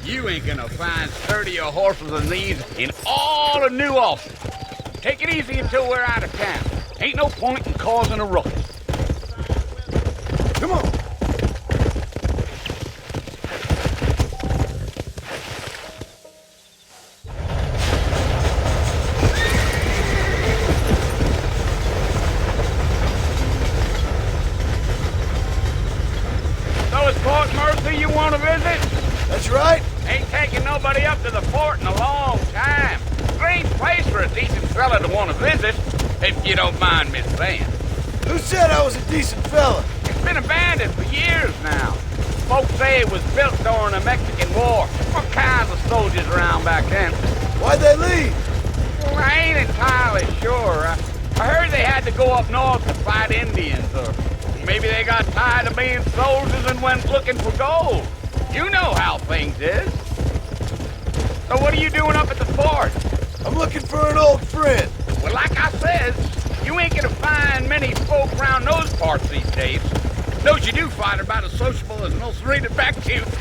You ain't gonna find sturdier horses than these in all of New Ulster. Take it easy until we're out of town. Ain't no point in causing a ruckus. Come on. So it's Port Mercy you want to visit? That's right. Ain't taking nobody up to the fort in a long time. Strange place for a decent fella to want to visit, if you don't mind me saying. Who said I was a decent fella? It's been abandoned for years now. Folks say it was built during the Mexican War. All kinds of soldiers around back then. Why'd they leave? Well, I ain't entirely sure. I heard they had to go up north to fight Indians, or maybe they got tired of being soldiers and went looking for gold. You know how things is. So what are you doing up at the fort? I'm looking for an old friend. Well, like I said, you ain't gonna find many folk around those parts these days. Those you do find are about as sociable as an ulcerated back tooth.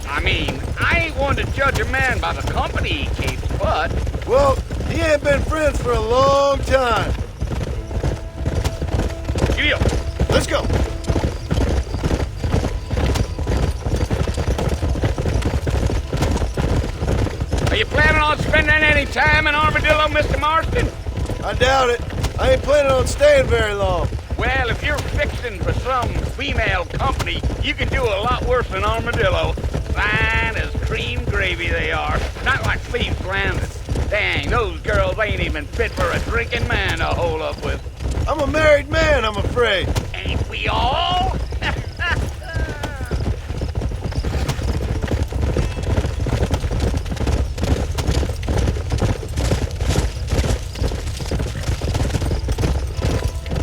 I mean, I ain't one to judge a man by the company he keeps, but... Well, he ain't been friends for a long time. Giddy up. Let's go. Are you planning on spending any time in Armadillo, Mr. Marston? I doubt it. I ain't planning on staying very long. Well, if you're fixing for some female company, you can do a lot worse than Armadillo. Fine as cream gravy they are. Not like Cleve's Landing. Dang, those girls ain't even fit for a drinking man to hole up with. I'm a married man, I'm afraid. Ain't we all?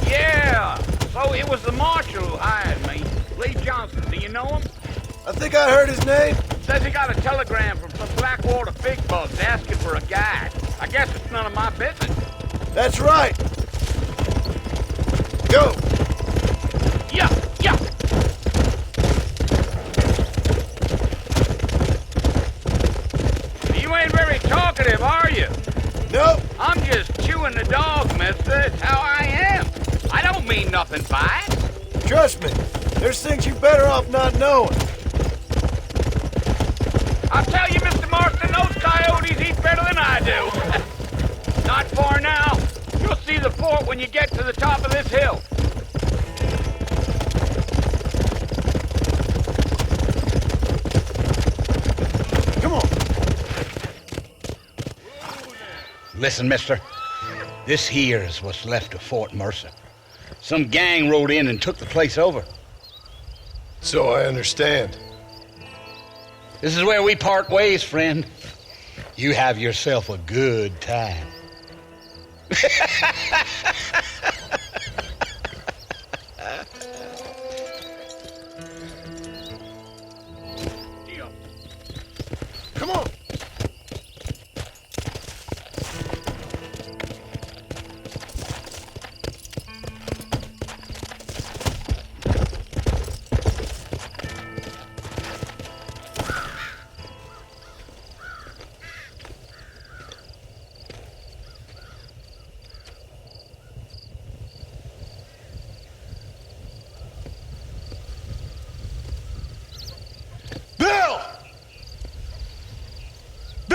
Yeah, so it was the marshal who hired me. Lee Johnson, do you know him? I think I heard his name. Says he got a telegram from some Blackwater big bugs asking for a guide. I guess it's none of my business. That's right. Go. Yeah, yeah. You ain't very talkative, are you? Nope. I'm just chewing the dog, mister. It's how I am. I don't mean nothing by it. Trust me. There's things you're better off not knowing. I'll tell you, Mr. Marston, those coyotes eat better than I do. Not far now. You'll see the fort when you get to the top of this hill. Come on. Listen, mister. This here is what's left of Fort Mercer. Some gang rode in and took the place over. So I understand. This is where we part ways, friend. You have yourself a good time. Come on.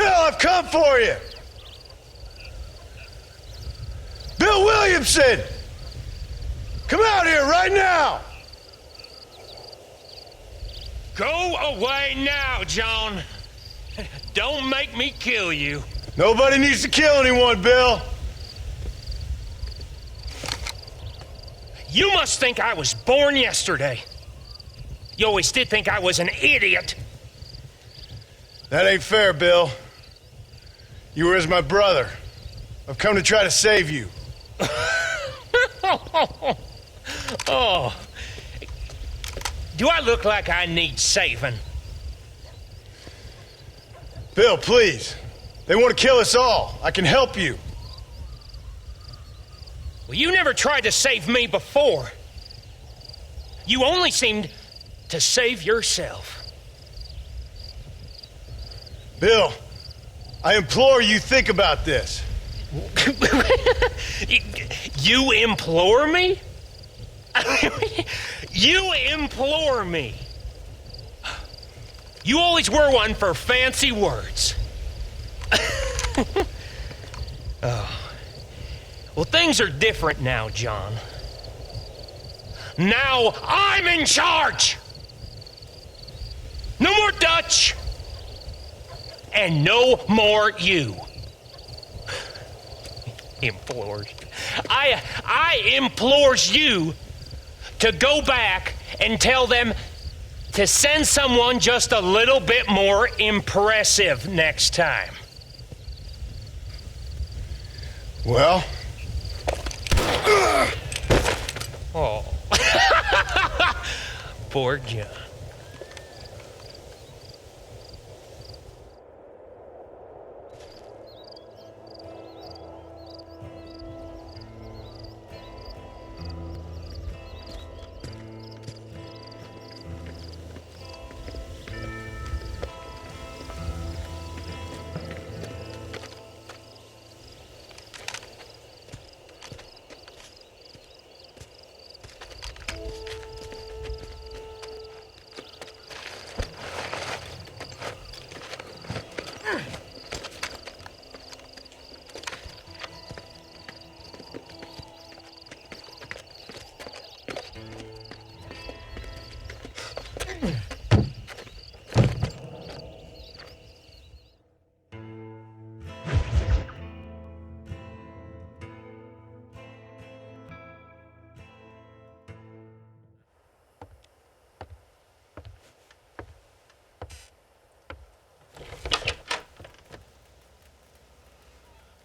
I've come for you! Bill Williamson! Come out here right now! Go away now, John. Don't make me kill you. Nobody needs to kill anyone, Bill. You must think I was born yesterday. You always did think I was an idiot. That ain't fair, Bill. You were as my brother. I've come to try to save you. Oh. Do I look like I need saving? Bill, please. They want to kill us all. I can help you. Well, you never tried to save me before. You only seemed to save yourself. Bill, I implore you think about this. You implore me? You implore me? You always were one for fancy words. Oh. Well, things are different now, John. Now I'm in charge! No more Dutch! And no more you. Implores. I implores you to go back and tell them to send someone just a little bit more impressive next time. Well? Oh. Poor John.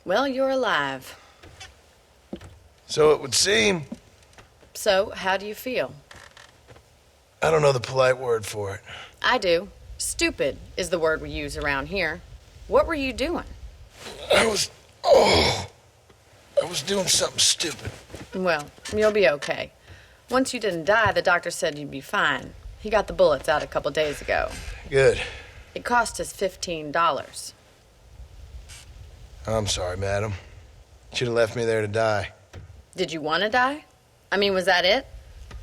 Well, you're alive. So it would seem. So, how do you feel? I don't know the polite word for it. I do. Stupid is the word we use around here. What were you doing? I was doing something stupid. Well, you'll be okay. Once you didn't die, the doctor said you'd be fine. He got the bullets out a couple days ago. Good. It cost us $15. I'm sorry, madam. Should have left me there to die. Did you want to die? I mean, was that it?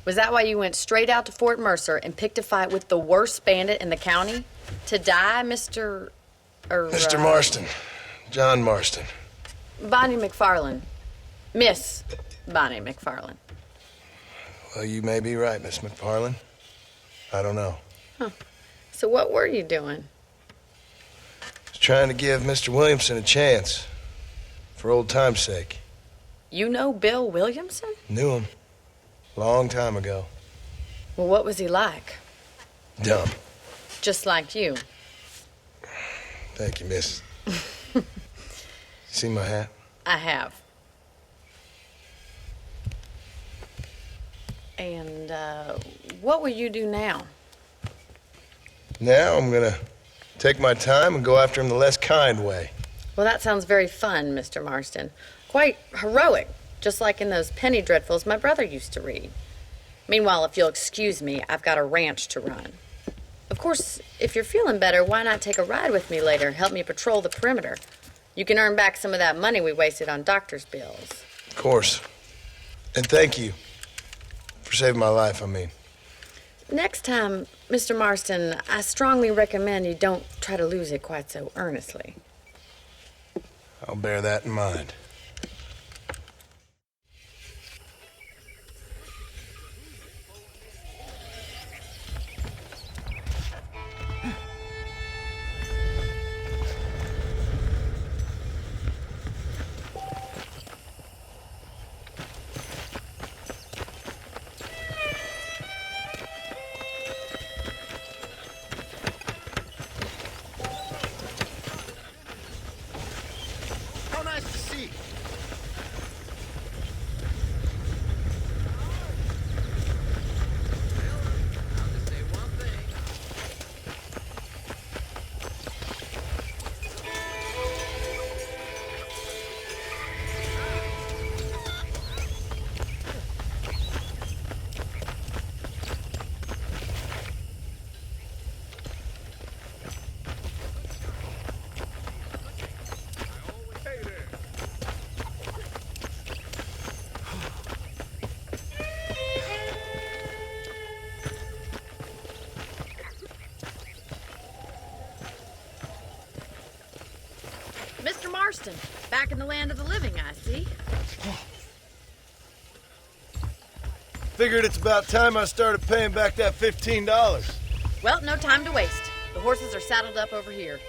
Was that why you went straight out to Fort Mercer and picked a fight with the worst bandit in the county? To die, Mr. Mr. Marston. John Marston. Bonnie McFarlane. Miss Bonnie McFarlane. Well, you may be right, Miss McFarlane. I don't know. Huh. So what were you doing? I was trying to give Mr. Williamson a chance. For old time's sake. You know Bill Williamson? Knew him. Long time ago. Well, what was he like? Dumb. Just like you. Thank you, miss. See my hat? I have. And, what will you do now? Now I'm gonna take my time and go after him the less kind way. Well, that sounds very fun, Mr. Marston. Quite heroic, just like in those penny dreadfuls my brother used to read. Meanwhile, if you'll excuse me, I've got a ranch to run. Of course, if you're feeling better, why not take a ride with me later? Help me patrol the perimeter. You can earn back some of that money we wasted on doctor's bills. Of course. And thank you. For saving my life, I mean. Next time, Mr. Marston, I strongly recommend you don't try to lose it quite so earnestly. I'll bear that in mind. How nice to see you. Back in the land of the living, I see. Figured it's about time I started paying back that $15. Well, no time to waste. The horses are saddled up over here.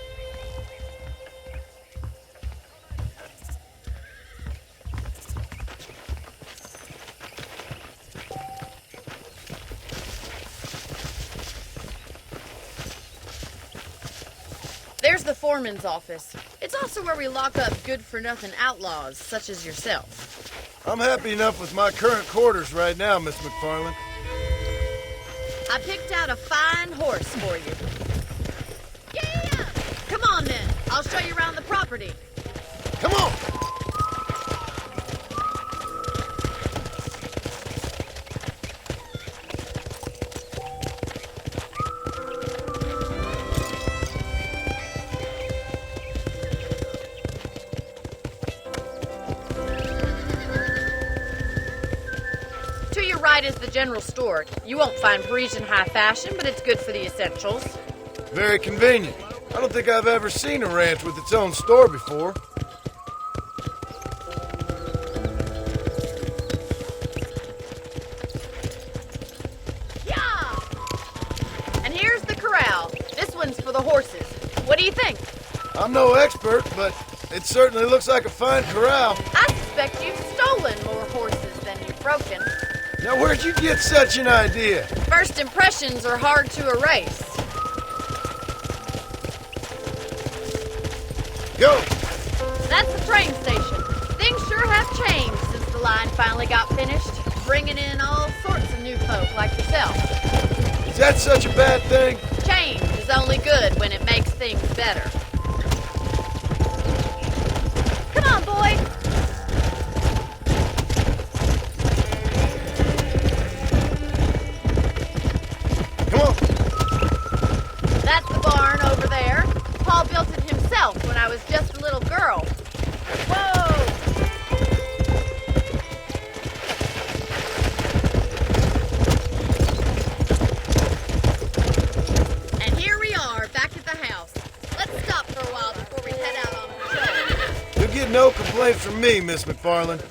There's the foreman's office. It's also where we lock up good-for-nothing outlaws, such as yourself. I'm happy enough with my current quarters right now, Miss McFarland. I picked out a fine horse for you. Yeah! Come on, then. I'll show you around the property. Come on! Right is the general store. You won't find Parisian high fashion, but it's good for the essentials. Very convenient. I don't think I've ever seen a ranch with its own store before. Yeah! And here's the corral. This one's for the horses. What do you think? I'm no expert, but it certainly looks like a fine corral. I suspect you've stolen more horses than you've broken. Now, where'd you get such an idea? First impressions are hard to erase. Go! That's the train station. Things sure have changed since the line finally got finished, bringing in all sorts of new folk like yourself. Is that such a bad thing? Change is only good when it makes things better. Come on, boy! That's the barn over there. Paul built it himself when I was just a little girl. Whoa! And here we are, back at the house. Let's stop for a while before we head out on patrol. You'll get no complaints from me, Miss McFarland.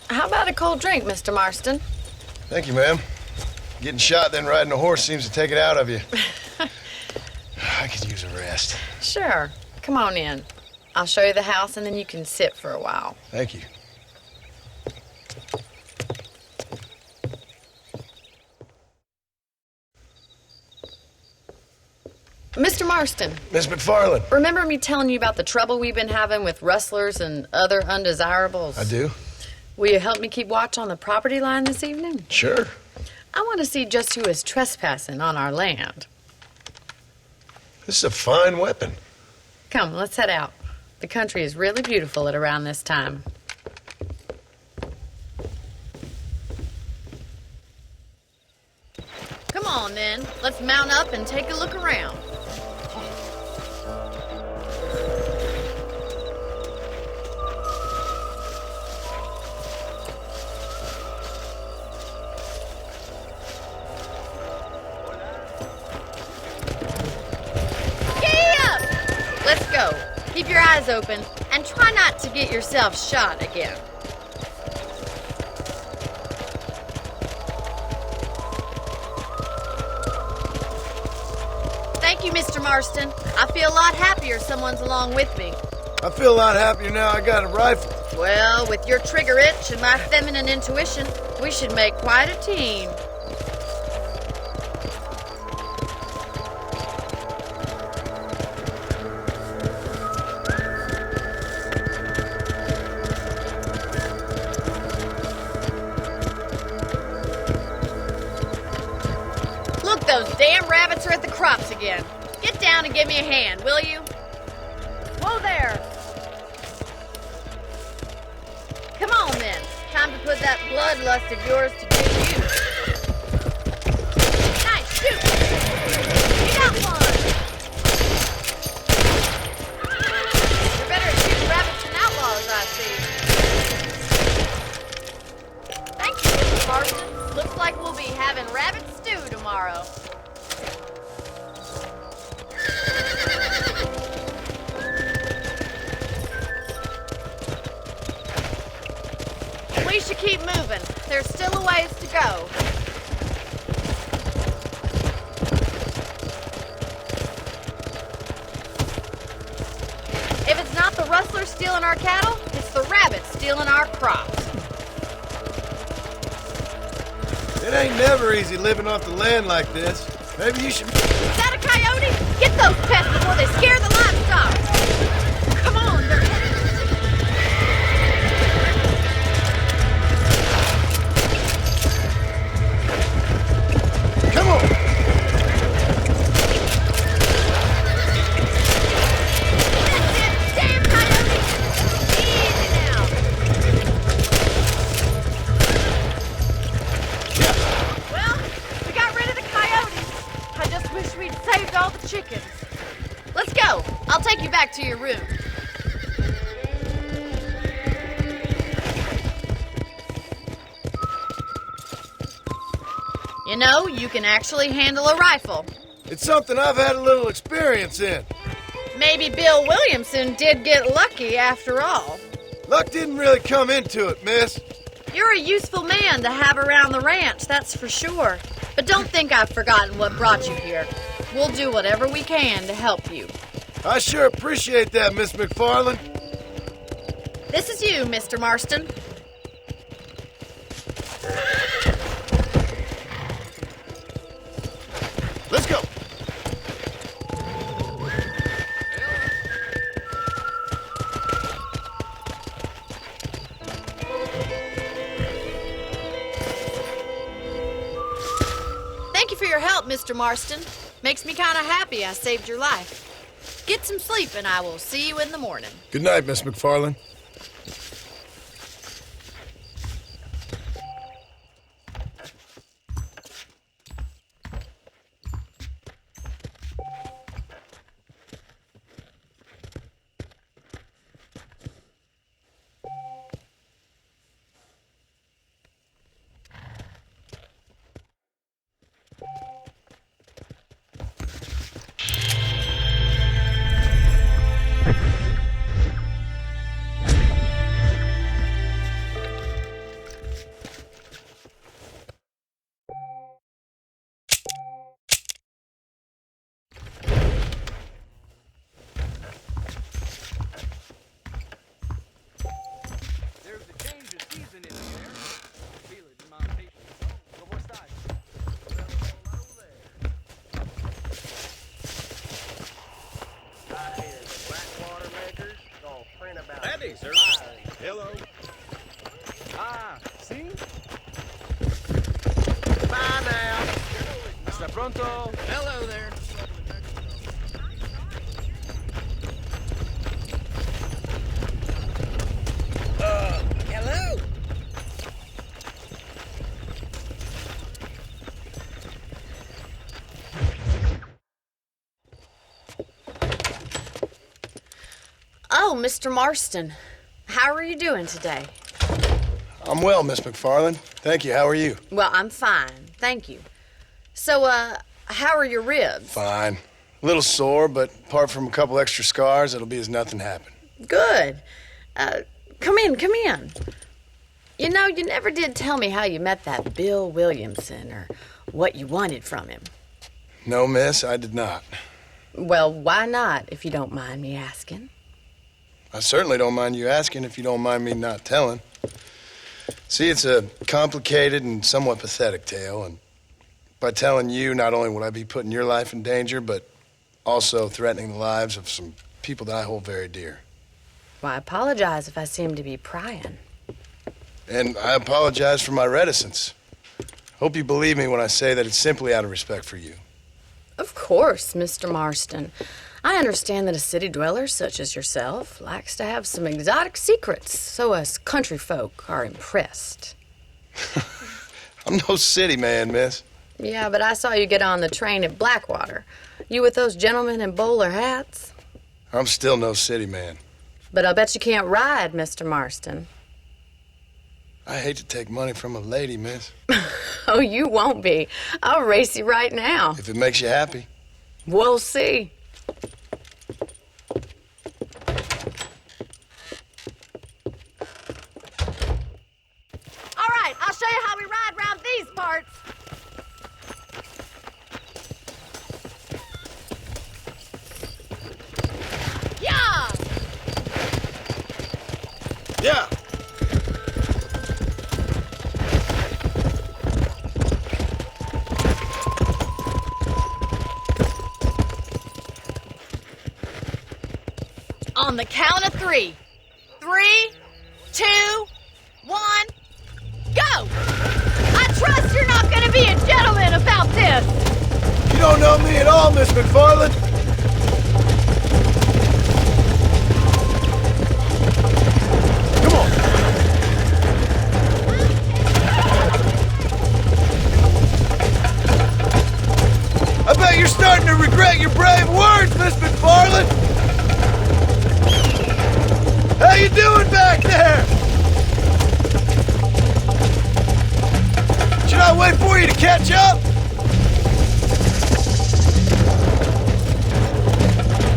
How about a cold drink, Mr. Marston? Thank you, ma'am. Getting shot then riding a horse seems to take it out of you. I could use a rest. Sure. Come on in. I'll show you the house and then you can sit for a while. Thank you. Mr. Marston. Miss McFarland. Remember me telling you about the trouble we've been having with rustlers and other undesirables? I do. Will you help me keep watch on the property line this evening? Sure. I want to see just who is trespassing on our land. This is a fine weapon. Come, let's head out. The country is really beautiful at around this time. Come on, then. Let's mount up and take a look around. Let's go. Keep your eyes open and try not to get yourself shot again. Thank you, Mr. Marston. I feel a lot happier someone's along with me. I feel a lot happier now I got a rifle. Well, with your trigger itch and my feminine intuition, we should make quite a team. Those damn rabbits are at the crops again. Get down and give me a hand, will you? Whoa there. Come on then. Time to put that bloodlust of yours to good use. tomorrow. We should keep moving. There's still a ways to go. If it's not the rustlers stealing our cattle, it's the rabbits stealing our crops. It ain't never easy living off the land like this. Maybe you should... Is that a coyote? Get those pests before they scare the livestock. Come on, they're headed. Come on! That's it! Damn coyote! Easy now. Well, we got rid of the coyotes. I just wish we'd saved all the chickens. Let's go. I'll take you back to your room. You know, you can actually handle a rifle. It's something I've had a little experience in. Maybe Bill Williamson did get lucky after all. Luck didn't really come into it, miss. You're a useful man to have around the ranch, that's for sure. But don't think I've forgotten what brought you here. We'll do whatever we can to help you. I sure appreciate that, Miss McFarland. This is you, Mr. Marston. Let's go. Thank you for your help, Mr. Marston. Makes me kind of happy I saved your life. Get some sleep and I will see you in the morning. Good night, Miss McFarland. Sir. Hello. Ah, see? Bye now. Hasta pronto. Hello there. Hello. Oh, Mr. Marston. How are you doing today? I'm well, Miss McFarland. Thank you. How are you? Well, I'm fine. Thank you. So, how are your ribs? Fine. A little sore, but apart from a couple extra scars, it'll be as nothing happened. Good. Come in, come in. You know, you never did tell me how you met that Bill Williamson or what you wanted from him. No, miss, I did not. Well, why not, if you don't mind me asking? I certainly don't mind you asking if you don't mind me not telling. See, it's a complicated and somewhat pathetic tale, and by telling you, not only would I be putting your life in danger, but also threatening the lives of some people that I hold very dear. Well, I apologize if I seem to be prying. And I apologize for my reticence. Hope you believe me when I say that it's simply out of respect for you. Of course, Mr. Marston. I understand that a city dweller such as yourself likes to have some exotic secrets, so us country folk are impressed. I'm no city man, miss. Yeah, but I saw you get on the train at Blackwater. You with those gentlemen in bowler hats? I'm still no city man. But I'll bet you can't ride, Mr. Marston. I hate to take money from a lady, miss. Oh, you won't be. I'll race you right now. If it makes you happy. We'll see. All right, I'll show you how we ride around these parts. Yeah! Yeah. On the count of 3. 3, 2, 1, go! I trust you're not gonna be a gentleman about this! You don't know me at all, Miss McFarland. Come on. I bet you're starting to regret your brave words, Miss McFarland. How you doing back there? Should I wait for you to catch up?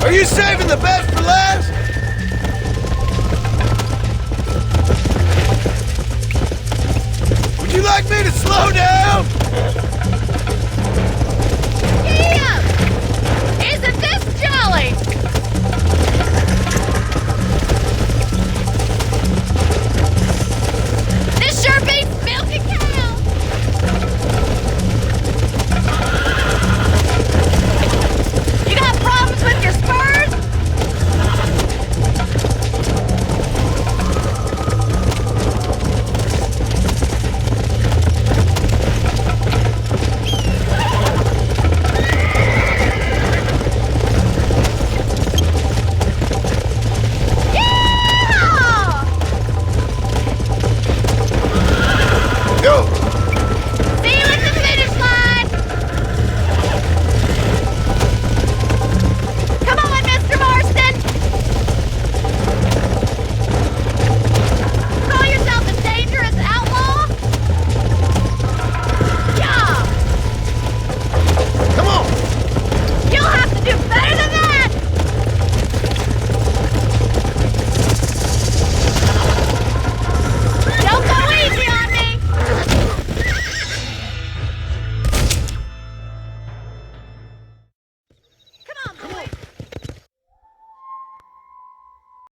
Are you saving the best for last? Would you like me to slow down?